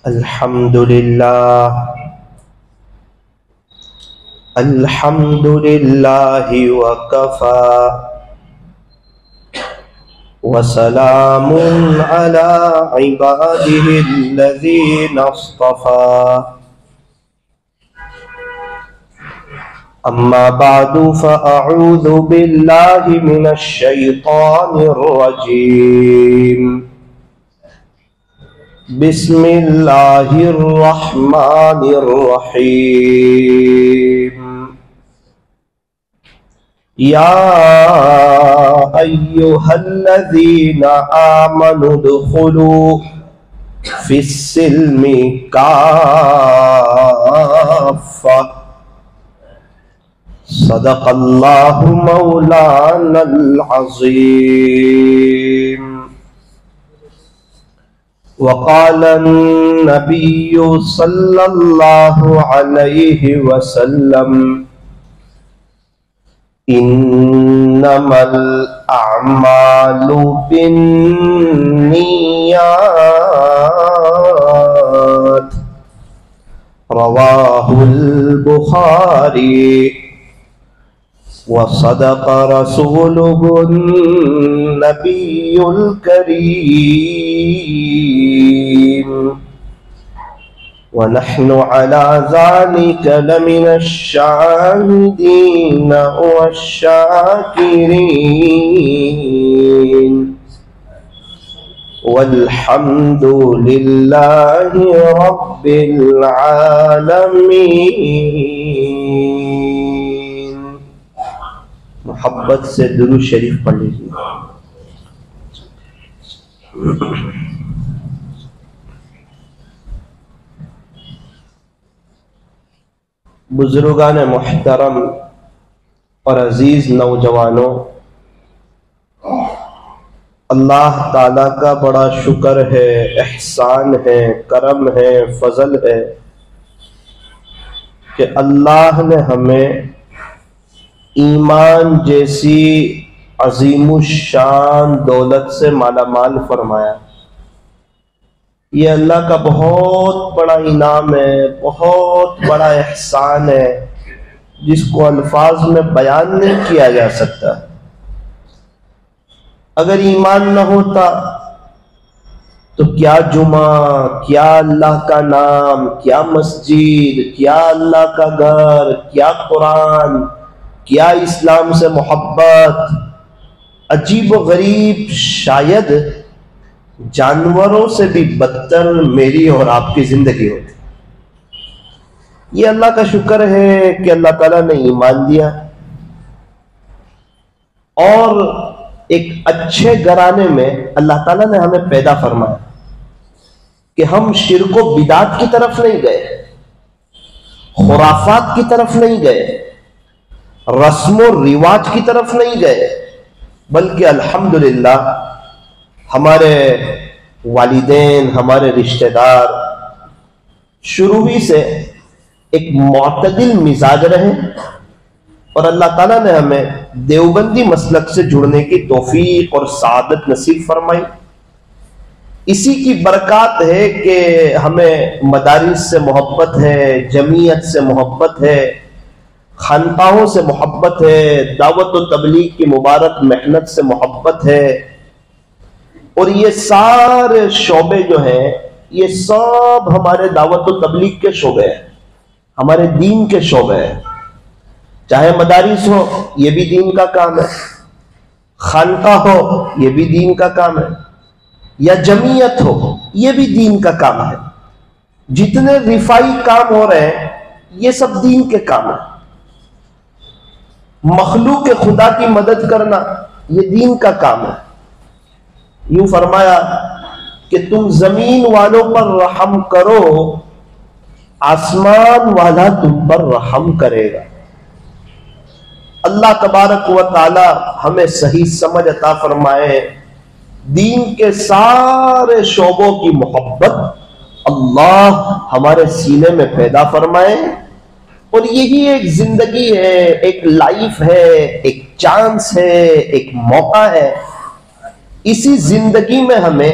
الحمد لله وكفى وسلام على عباده الذين اصطفى أما بعد فأعوذ بالله من الشيطان الرجيم بسم الله الرحمن الرحيم يا أيها الذين آمنوا ادخلوا في السلم كافة صدق الله مولانا العظيم وقال النبي صلى الله عليه وسلم إنما الأعمال بالنيات رواه البخاري وصدق رسوله النبي الكريم ونحن على ذلك لمن الشاهدين والشاكرين والحمد لله رب العالمين. محبت سے درود شریف پڑھ لیجیے. بزرگان محترم اور عزیز نوجوانوں، اللہ تعالیٰ کا بڑا شکر ہے، احسان ہے، کرم ہے، فضل ہے کہ اللہ نے ہمیں ایمان جیسی عظیم الشان دولت سے مالا مال فرمایا. یہ اللہ کا بہت بڑا انعام ہے، بہت بڑا احسان ہے جس کو الفاظ میں بیان نہیں کیا جا سکتا. اگر ایمان نہ ہوتا تو کیا جمعہ، کیا اللہ کا نام، کیا مسجد، کیا اللہ کا گھر، کیا قرآن، کیا اسلام سے محبت. عجیب و غریب، شاید جانوروں سے بھی بدتر میری اور آپ کی زندگی ہوتی. یہ اللہ کا شکر ہے کہ اللہ تعالیٰ نے ایمان دیا اور ایک اچھے گھرانے میں اللہ تعالیٰ نے ہمیں پیدا فرمایا کہ ہم شرک و بدعت کی طرف نہیں گئے، خرافات کی طرف نہیں گئے، رسم و رواج کی طرف نہیں گئے، بلکہ الحمدللہ ہمارے والدین، ہمارے رشتہ دار شروع ہی سے ایک معتدل مزاج رہے اور اللہ تعالیٰ نے ہمیں دیوبندی مسلک سے جڑنے کی توفیق اور سعادت نصیب فرمائی. اسی کی برکات ہے کہ ہمیں مدارس سے محبت ہے، جمعیت سے محبت ہے، خانقاہوں سے محبت ہے، دعوت و تبلیغ کی مبارک محنت سے محبت ہے. اور یہ سارے شعبے جو ہیں یہ سب ہمارے دعوت و تبلیغ کے شعبے ہیں، ہمارے دین کے شعبے ہیں. چاہے مدارس ہو یہ بھی دین کا کام ہے، خانقاہ ہو یہ بھی دین کا کام ہے، یا جمعیت ہو یہ بھی دین کا کام ہے. جتنے رفائی کام ہو رہے ہیں یہ سب دین کے کام ہیں. مخلوق خدا کی مدد کرنا یہ دین کا کام ہے. یوں فرمایا کہ تم زمین والوں پر رحم کرو، آسمان والا تم پر رحم کرے گا. اللہ تبارک و تعالی ہمیں صحیح سمجھ عطا فرمائے، دین کے سارے شعبوں کی محبت اللہ ہمارے سینے میں پیدا فرمائے. اور یہی ایک زندگی ہے، ایک لائف ہے، ایک چانس ہے، ایک موقع ہے. اسی زندگی میں ہمیں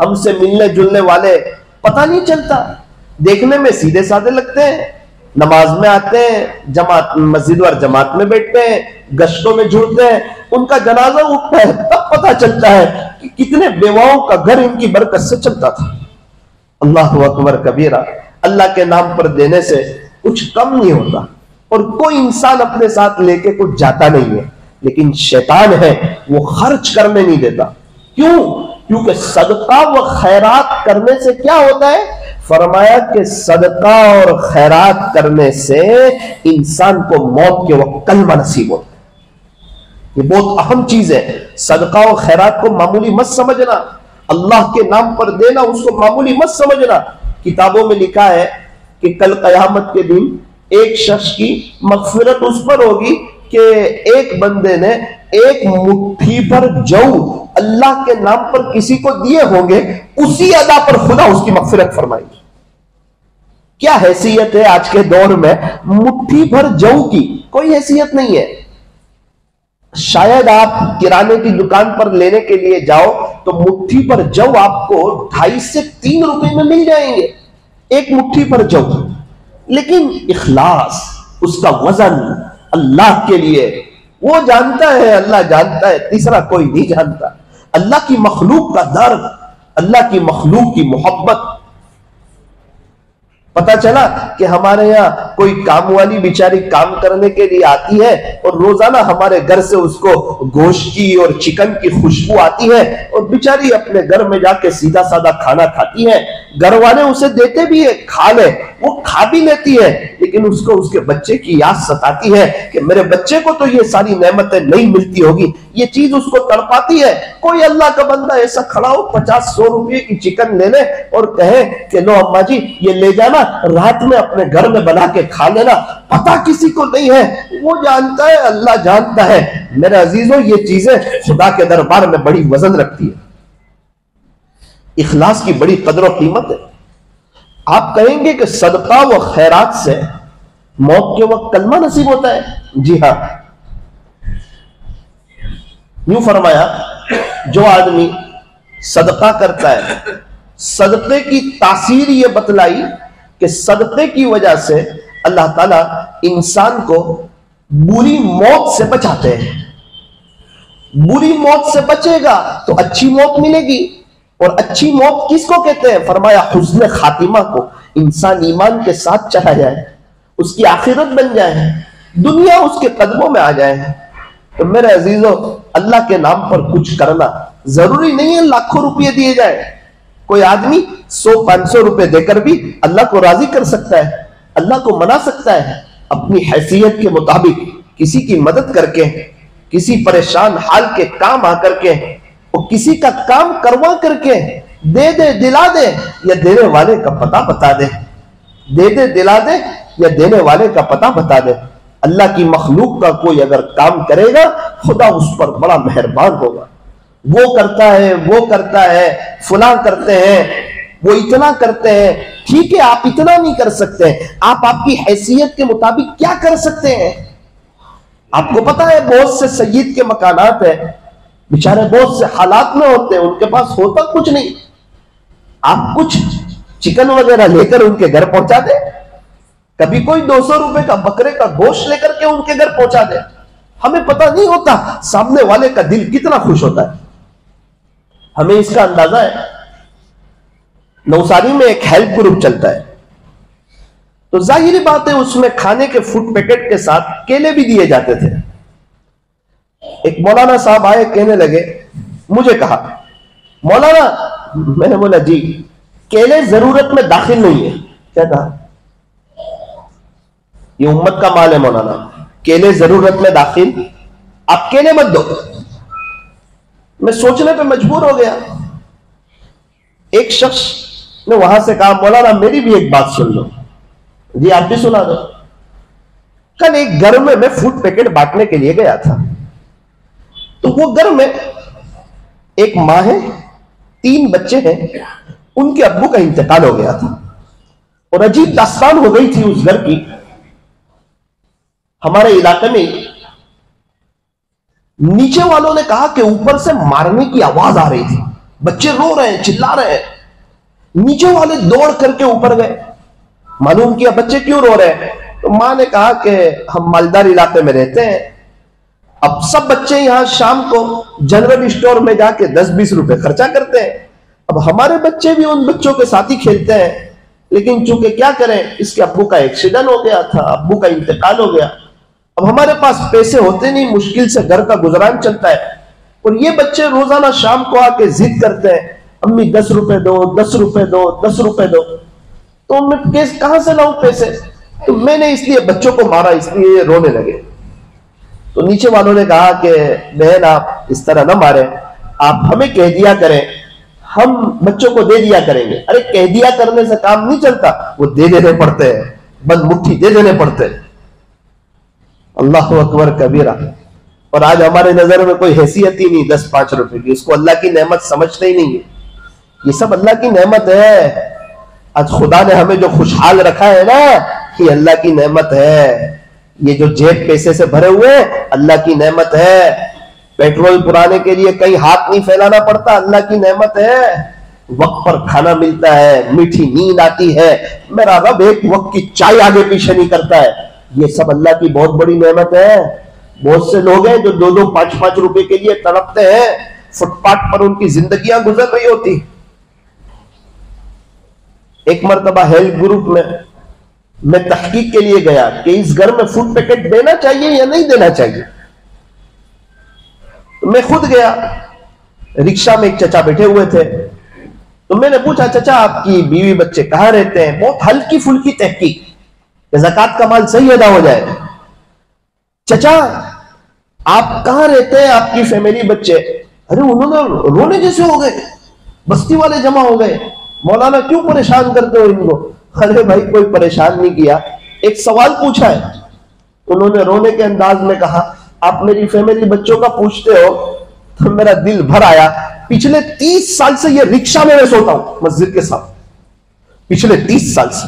ہم سے ملنے جلنے والے پتہ نہیں چلتا، دیکھنے میں سیدھے سادے لگتے ہیں، نماز میں آتے ہیں، جماعت مسجد اور جماعت میں بیٹھتے ہیں، گشتوں میں جڑتے ہیں، ان کا جنازہ اٹھتا ہے تب پتہ چلتا ہے کہ کتنے بیواؤں کا گھر ان کی برکت سے چلتا تھا۔ اللہ اکبر کبیرہ، اللہ کے نام پر دینے سے کچھ کم نہیں ہوتا، اور کوئی انسان اپنے ساتھ لے کے کچھ جاتا نہیں ہے، لیکن شیطان ہے وہ خرچ کرنے نہیں دیتا۔ کیوں؟ کیونکہ صدقہ و خیرات کرنے سے کیا ہوتا ہے؟ فرمایا کہ صدقہ اور خیرات کرنے سے انسان کو موت کے وقت کلمہ نصیب ہوتا ہے۔ یہ بہت اہم چیز ہے۔ صدقہ اور خیرات کو معمولی مت سمجھنا، اللہ کے نام پر دینا اس کو معمولی مت سمجھنا۔ کتابوں میں لکھا ہے کہ کل قیامت کے دن ایک شخص کی مغفرت اس پر ہوگی کہ ایک بندے نے ایک مٹھی پر جو اللہ کے نام پر کسی کو دیے ہوں گے، اسی ادا پر خدا اس کی مغفرت فرمائے گی۔ کیا حیثیت ہے آج کے دور میں مٹھی بھر جو کی؟ کوئی حیثیت نہیں ہے۔ شاید آپ کرانے کی دکان پر لینے کے لیے جاؤ تو مٹھی پر جو آپ کو 2.5 سے 3 روپے میں مل جائیں گے، ایک مٹھی پر جو۔ لیکن اخلاص، اس کا وزن اللہ کے لیے، وہ جانتا ہے، اللہ جانتا ہے، تیسرا کوئی نہیں جانتا۔ اللہ کی مخلوق کا درد، اللہ کی مخلوق کی محبت۔ پتا چلا کہ ہمارے یہاں کوئی کام والی بیچاری کام کرنے کے لیے آتی ہے اور روزانہ ہمارے گھر سے اس کو گوشت کی اور چکن کی خوشبو آتی ہے، اور بیچاری اپنے گھر میں جا کے سیدھا سادہ کھانا کھاتی ہے۔ گھر والے اسے دیتے بھی ہے کھا لے، وہ کھا بھی لیتی ہے، لیکن اس کو اس کے بچے کی یاد ستاتی ہے کہ میرے بچے کو تو یہ ساری نعمتیں نہیں ملتی ہوگی، یہ چیز اس کو تڑپاتی ہے۔ کوئی اللہ کا بندہ ایسا کھڑا ہو 50-100 روپے کی چکن لے لے اور کہے کہ لو اماں جی یہ لے جانا، رات میں اپنے گھر میں بنا کے کھا لینا، پتہ کسی کو نہیں ہے، وہ جانتا ہے، اللہ جانتا ہے۔ میرے عزیزوں، یہ چیزیں خدا کے دربار میں بڑی وزن رکھتی ہے۔ اخلاص کی بڑی قدر و قیمت ہے۔ آپ کہیں گے کہ صدقہ و خیرات سے موت کے وقت کلمہ نصیب ہوتا ہے؟ جی ہاں، یوں فرمایا جو آدمی صدقہ کرتا ہے، صدقے کی تاثیر یہ بتلائی کہ صدقے کی وجہ سے اللہ تعالیٰ انسان کو بری موت سے بچاتے ہیں۔ بری موت سے بچے گا تو اچھی موت ملے گی، اور اچھی موت کس کو کہتے ہیں؟ فرمایا حسن خاتمہ کو۔ انسان ایمان کے ساتھ چلا جائے، اس کی آخرت بن جائے، دنیا اس کے قدموں میں آ جائے۔ تو میرے عزیزوں، اللہ کے نام پر کچھ کرنا ضروری نہیں ہے لاکھوں روپے دیے جائے۔ کوئی آدمی 100-500 روپے دے کر بھی اللہ کو راضی کر سکتا ہے، اللہ کو منا سکتا ہے، اپنی حیثیت کے مطابق کسی کی مدد کر کے، کسی پریشان حال کے کام آ کر کے، اور کسی کا کام کروا کر کے دے دے دلا دے، یا دینے والے کا پتہ بتا دے، دے دے دلا دے یا دینے والے کا پتہ بتا دے۔ اللہ کی مخلوق کا کوئی اگر کام کرے گا، خدا اس پر بڑا مہربان ہوگا۔ وہ کرتا ہے، وہ کرتا ہے، فلاں کرتے ہیں، وہ اتنا کرتے ہیں۔ ٹھیک ہے، آپ اتنا نہیں کر سکتے، آپ کی حیثیت کے مطابق کیا کر سکتے ہیں؟ آپ کو پتا ہے بہت سے سید کے مکانات ہیں، بیچارے بہت سے حالات میں ہوتے ہیں، ان کے پاس ہوتا کچھ نہیں، آپ کچھ چکن وغیرہ لے کر ان کے گھر پہنچا دیں، کبھی کوئی 200 روپے کا بکرے کا گوشت لے کر کے ان کے گھر پہنچا دیں۔ ہمیں پتہ نہیں ہوتا سامنے والے کا دل کتنا خوش ہوتا ہے، ہمیں اس کا اندازہ ہے۔ نوساری میں ایک ہیلپ گروپ چلتا ہے، تو ظاہری بات ہے اس میں کھانے کے فوڈ پیکٹ کے ساتھ کیلے بھی دیے جاتے تھے۔ ایک مولانا صاحب آئے، کہنے لگے، مجھے کہا مولانا، میں نے بولا جی، کیلے ضرورت میں داخل نہیں ہے۔ کیا کہا؟ یہ امت کا مال ہے مولانا، کیلے ضرورت میں داخل، آپ کیلے مت دو۔ میں سوچنے پہ مجبور ہو گیا۔ ایک شخص نے وہاں سے کہا، مولانا میری بھی ایک بات سن لو۔ جی آپ بھی سنا دو۔ کل ایک گھر میں فوڈ پیکٹ بانٹنے کے لیے گیا تھا، تو وہ گھر میں ایک ماں ہے، 3 بچے ہیں، ان کے ابو کا انتقال ہو گیا تھا، اور عجیب داستان ہو گئی تھی اس گھر کی۔ ہمارے علاقے میں نیچے والوں نے کہا کہ اوپر سے مارنے کی آواز آ رہی تھی، بچے رو رہے ہیں، چلا رہے ہیں، نیچے والے دوڑ کر کے اوپر گئے، معلوم کیا بچے کیوں رو رہے ہیں، تو ماں نے کہا کہ ہم مالدار علاقے میں رہتے ہیں، اب سب بچے یہاں شام کو جنرل اسٹور میں جا کے 10-20 روپے خرچہ کرتے ہیں، اب ہمارے بچے بھی ان بچوں کے ساتھ ہی کھیلتے ہیں، لیکن چونکہ کیا کریں، اس کے ابو کا ایکسیڈنٹ ہو گیا تھا، ابو کا انتقال ہو گیا، اب ہمارے پاس پیسے ہوتے نہیں، مشکل سے گھر کا گزران چلتا ہے، اور یہ بچے روزانہ شام کو آ کے ضد کرتے ہیں، امی 10 روپے دو، 10 روپے دو، 10 روپے دو، تو میں کہاں سے لاؤں پیسے، تو میں نے اس لیے بچوں کو مارا، اس لیے یہ رونے لگے۔ تو نیچے والوں نے کہا کہ بہن آپ اس طرح نہ ماریں، آپ ہمیں کہہ دیا کریں، ہم بچوں کو دے دیا کریں گے۔ ارے کہہ دیا کرنے سے کام نہیں چلتا، وہ دے دینے پڑتے ہیں، بند مٹھی دے دینے پڑتے ہیں۔ اللہ اکبر کبیرہ۔ اور آج ہمارے نظر میں کوئی حیثیت ہی نہیں 10-5 روپے کی، اس کو اللہ کی نعمت سمجھتے ہی نہیں ہے، یہ سب اللہ کی نعمت ہے۔ آج خدا نے ہمیں جو خوشحال رکھا ہے نا، یہ اللہ کی نعمت ہے، یہ جو جیب پیسے سے بھرے ہوئے اللہ کی نعمت ہے، پیٹرول پرانے کے لیے کہیں ہاتھ نہیں پھیلانا پڑتا، اللہ کی نعمت ہے، وقت پر کھانا ملتا ہے، میٹھی نیند آتی ہے، میرا رب ایک وقت کی چائے آگے پیچھے نہیں کرتا ہے، یہ سب اللہ کی بہت بڑی نعمت ہے۔ بہت سے لوگ ہیں جو 2-5 روپے کے لیے تڑپتے ہیں، فٹ پاتھ پر ان کی زندگیاں گزر رہی ہوتی۔ ایک مرتبہ ہیلتھ گروپ میں تحقیق کے لیے گیا کہ اس گھر میں فوڈ پیکٹ دینا چاہیے یا نہیں دینا چاہیے، تو میں خود گیا، رکشہ میں ایک چچا بیٹھے ہوئے تھے، تو میں نے پوچھا چچا آپ کی بیوی بچے کہاں رہتے ہیں، بہت ہلکی پھلکی تحقیق کہ زکوٰۃ کا مال صحیح ادا ہو جائے۔ چچا آپ کہاں رہتے ہیں، آپ کی فیملی بچے، ارے انہوں نے رونے جیسے ہو گئے، بستی والے جمع ہو گئے، مولانا کیوں پریشان کرتے ہو ان کو؟ ارے بھائی کوئی پریشان نہیں کیا، ایک سوال پوچھا ہے۔ انہوں نے رونے کے انداز میں کہا آپ میری فیملی بچوں کا پوچھتے ہو تو میرا دل بھر آیا، پچھلے 30 سال سے یہ رکشہ میں سوتا ہوں مسجد کے ساتھ، پچھلے 30 سال سے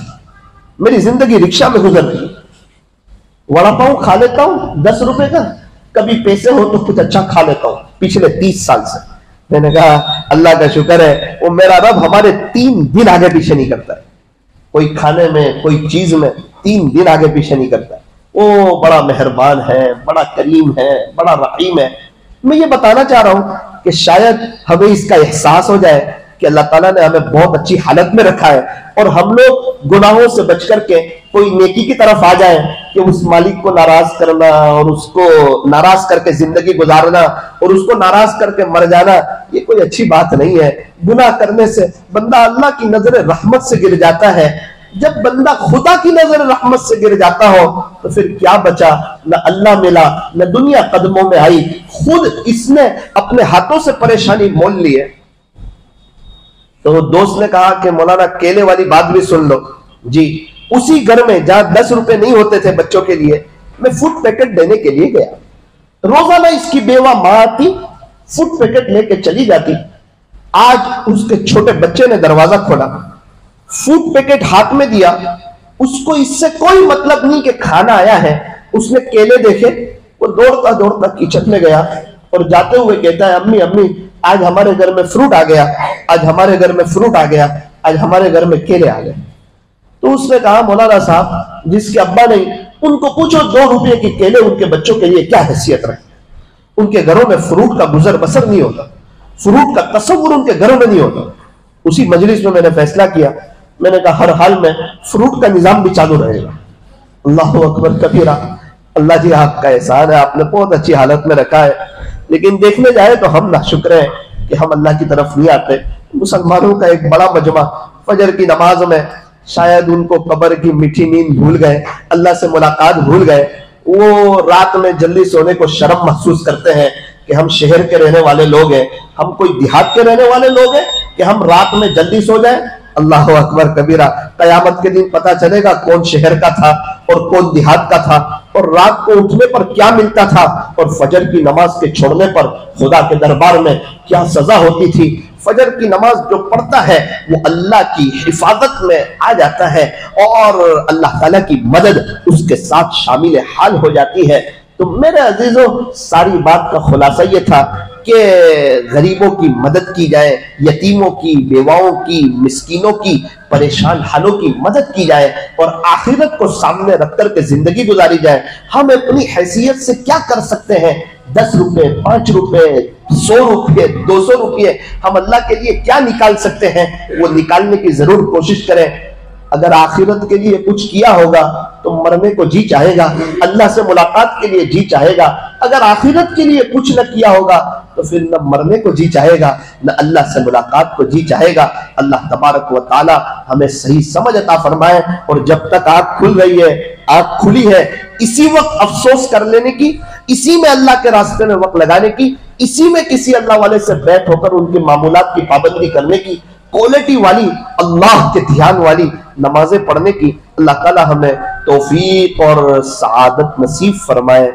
میری زندگی رکشہ میں گزر رہی ہے، وڑا پاؤں کھا لیتا ہوں 10 روپے کا، کبھی پیسے ہو تو کچھ اچھا کھا لیتا ہوں، پچھلے 30 سال سے۔ میں نے کہا اللہ کا شکر ہے، وہ میرا رب ہمارے 3 دن آگے پیچھے نہیں کرتا ہے، کوئی کھانے میں کوئی چیز میں 3 دن آگے پیچھے نہیں کرتا ہے، وہ بڑا مہربان ہے، بڑا کریم ہے، بڑا رحیم ہے۔ میں یہ بتانا چاہ رہا ہوں کہ شاید ہمیں اس کا احساس ہو جائے کہ اللہ تعالیٰ نے ہمیں بہت اچھی حالت میں رکھا ہے، اور ہم لوگ گناہوں سے بچ کر کے کوئی نیکی کی طرف آ جائیں کہ اس مالک کو ناراض کرنا اور اس کو ناراض کر کے زندگی گزارنا اور اس کو ناراض کر کے مر جانا، یہ کوئی اچھی بات نہیں ہے۔ گناہ کرنے سے بندہ اللہ کی نظر رحمت سے گر جاتا ہے، جب بندہ خدا کی نظر رحمت سے گر جاتا ہو تو پھر کیا بچا، نہ اللہ ملا نہ دنیا قدموں میں آئی، خود اس نے اپنے ہاتھوں سے پریشانی مول لی ہے۔ تو دوست نے کہا کہ مولانا کیلے والی بات بھی سن لو۔ جی، اسی گھر میں جہاں 10 روپے نہیں ہوتے تھے بچوں کے لیے، میں فوڈ پیکٹ دینے کے لیے گیا، روزانہ اس کی بیوہ ماں آتی، فوڈ پیکٹ لے کے چلی جاتی۔ آج اس کے چھوٹے بچے نے دروازہ کھولا، فوڈ پیکٹ ہاتھ میں دیا، اس کو اس سے کوئی مطلب نہیں کہ کھانا آیا ہے، اس نے کیلے دیکھے، وہ دوڑتا دوڑتا کچن میں گیا اور جاتے ہوئے کہتا ہے امی امی آج ہمارے گھر میں فروٹ آ گیا، آج ہمارے گھر میں فروٹ آ گیا، آج ہمارے گھر میں کیلے آ گئے۔ تو اس نے کہا مولانا صاحب جس کے ابا نہیں ان کو پوچھو 2 روپے کی کیلے ان کے بچوں کے لیے کیا حیثیت رکھتے ہیں، ان کے گھروں میں فروٹ کا گزر بسر نہیں ہوتا، فروٹ کا تصور ان کے گھروں میں نہیں ہوتا۔ اسی مجلس میں نے فیصلہ کیا، میں نے کہا ہر حال میں فروٹ کا نظام بھی چالو رہے گا۔ اللہ اکبر کبیرہ۔ اللہ جی آپ کا احسان ہے، آپ نے بہت اچھی حالت میں رکھا ہے، لیکن دیکھنے جائے تو ہم ناشکر ہیں کہ ہم اللہ کی طرف نہیں آتے۔ مسلمانوں کا ایک بڑا مجمع فجر کی نماز میں شاید ان کو قبر کی میٹھی نیند بھول گئے، اللہ سے ملاقات بھول گئے، وہ رات میں جلدی سونے کو شرم محسوس کرتے ہیں کہ ہم شہر کے رہنے والے لوگ ہیں، ہم کوئی دیہات کے رہنے والے لوگ ہیں کہ ہم رات میں جلدی سو جائیں۔ اللہ اکبر کبیرہ۔ قیامت کے دن پتہ چلے گا کون شہر کا تھا اور کون دیہات کا تھا، اور رات کو اٹھنے پر کیا ملتا تھا، اور فجر کی نماز کے چھوڑنے پر خدا کے دربار میں کیا سزا ہوتی تھی۔ فجر کی نماز جو پڑھتا ہے وہ اللہ کی حفاظت میں آ جاتا ہے اور اللہ تعالیٰ کی مدد اس کے ساتھ شامل حال ہو جاتی ہے۔ تو میرے عزیزوں، ساری بات کا خلاصہ یہ تھا کہ غریبوں کی مدد کی جائے، یتیموں کی، بیواؤں کی، مسکینوں کی، پریشان حالوں کی مدد کی جائے اور آخرت کو سامنے رکھ کر کے زندگی گزاری جائے۔ ہم اپنی حیثیت سے کیا کر سکتے ہیں؟ 10 روپے، 5 روپے، 100 روپے، 200 روپے ہم اللہ کے لیے کیا نکال سکتے ہیں؟ وہ نکالنے کی ضرور کوشش کریں۔ اگر آخرت کے لیے کچھ کیا ہوگا تو مرنے کو جی چاہے گا، اللہ سے ملاقات کے لیے جی چاہے گا۔ اگر آخرت کے لیے کچھ نہ کیا ہوگا تو پھر نہ مرنے کو جی چاہے گا، نہ اللہ سے ملاقات کو جی چاہے گا۔ اللہ تبارک و تعالی ہمیں صحیح سمجھ عطا فرمائے، اور جب تک آنکھ کھل رہی ہے، آنکھ کھلی ہے، اسی وقت افسوس کر لینے کی، اسی میں اللہ کے راستے میں وقت لگانے کی، اسی میں کسی اللہ والے سے بیٹھ ہو کر ان کے معمولات کی پابندی کرنے کی، کوالٹی والی، اللہ کے دھیان والی نمازیں پڑھنے کی اللہ تعالی ہمیں توفیق اور سعادت نصیب فرمائے۔